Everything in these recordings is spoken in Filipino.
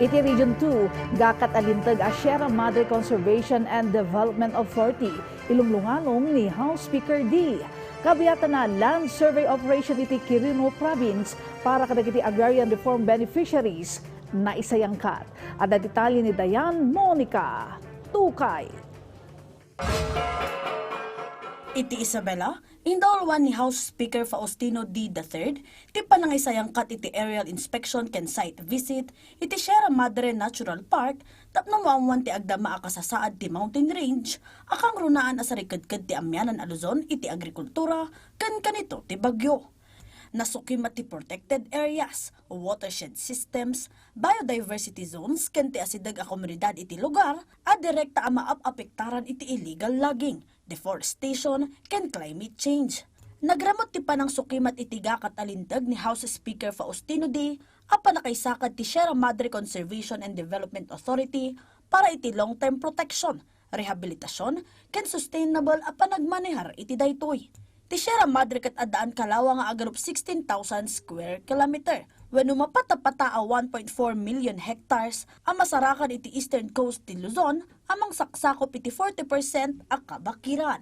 Iti Region 2, gakat alintag a Sierra Madre Conservation and Development Authority, ilunglunganong ni House Speaker D. Kabiyatan na land survey operation iti Quirino Province para kadagiti agrarian reform beneficiaries na isayangkat. At ang detalye ni Dayan Monica Tukay. Iti Isabela, indolwan ni House Speaker Faustino D. III, ti panangisayangkat iti aerial inspection ken site visit, iti Sierra Madre Natural Park, tapno maumuan ti agdama akasasaad ti mountain range, akang runaan asarikadkad ti amyanan a Luzon iti agrikultura, ken kanito ti bagyo. Nasukim at ti protected areas, watershed systems, biodiversity zones, ken ti asidag a komunidad iti lugar, at direkta a maapektaran iti illegal logging, deforestation, ken climate change. Nagramot ti panang sukimat iti gakat alintag ni House Speaker Faustino D. a panakaysakad ti Sierra Madre Conservation and Development Authority para iti long-term protection, rehabilitasyon, ken sustainable a panagmanehar iti daytoy. Ti Sierra Madre ket addaan kalawa nga agarup 16,000 square kilometer, wenno mapatapata a 1.4 million hectares ang masarakan iti eastern coast ti Luzon, amang saksakop iti 40% a kabakiran.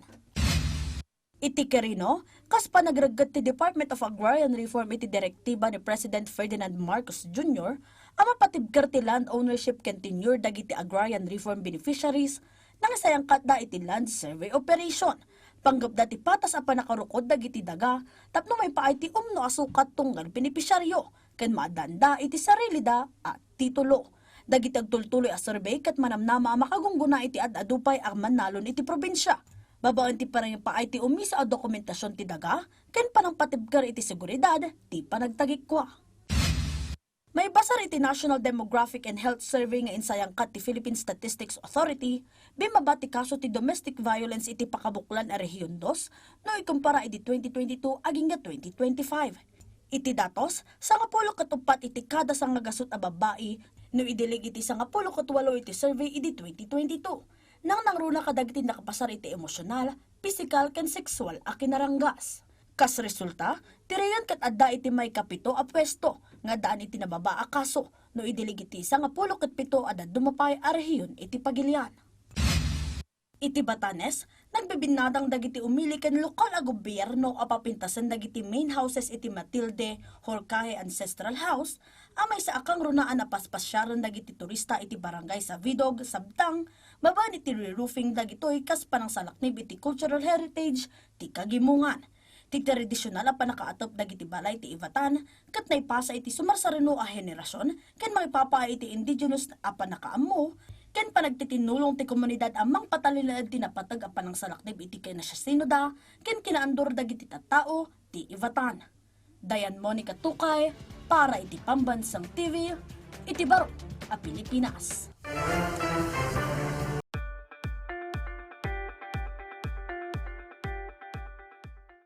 Iti Quirino, kas pa nagraggat ti Department of Agrarian Reform iti direktiba ni President Ferdinand Marcos Jr. ang mapatibkar ti land ownership ken tenure dagiti agrarian reform beneficiaries nang isayangkat da iti land survey operation. Panggap dati patas a panakarukod dagiti daga, tapno may paay ti umno asukat tunggal benepisyaryo, ken maadanda iti sarili da at titulo. Dagiti agtultuloy a survey ket manamnama makagungguna iti ad-adupay ang manalon iti probinsya. Babaan ti parang paay ti umisa a dokumentasyon ti daga, ken panang patibkar iti seguridad, ti panagtagikwa. May basar iti National Demographic and Health Survey nga insayangkat ti Philippine Statistics Authority, bimabati kaso ti domestic violence iti pakabuklan a Rehiyon 2, no ikumpara iti 2022 aging nga 2025. Iti datos, sangapulo katupat iti kada sangagasot a babae, no idilig iti sangapulo katwalo iti survey iti 2022, nang nangruna kadagiti nakapasar iti emosyonal, pisikal ken sexual a kinaranggas. Kas resulta, tirayan kat adda iti may kapito a pwesto, nga daan iti nababa a kaso, no idilig iti sangapulo ket pito ada dumapay a rehiyon iti Pagilian. Iti Batanes, nagbibinadang dagiti umili ken lokal a gobyerno a papintasan dagiti main houses iti Matilde, Horcaje Ancestral House, amay sa akang runaan na paspasyaran dagiti turista iti barangay sa Vidog, Sabtang, baban iti re-roofing dagitoy kas panang salaknib iti cultural heritage, ti Kagimungan. Ti tradisyonal a panakaatop dagiti balay ti Ivatan, kat naipasa iti sumarsarino a henerasyon, ken magpapaa iti indigenous a panakaammo, ken panagtitinulong ti komunidad amang patalilaad ti napatag a panang salaknib iti kay nasyasinoda, ken kinaandor dagiti tattao ti Ivatan. Dayan Monica Tukay, para iti Pambansang TV, iti Baro, a Pilipinas.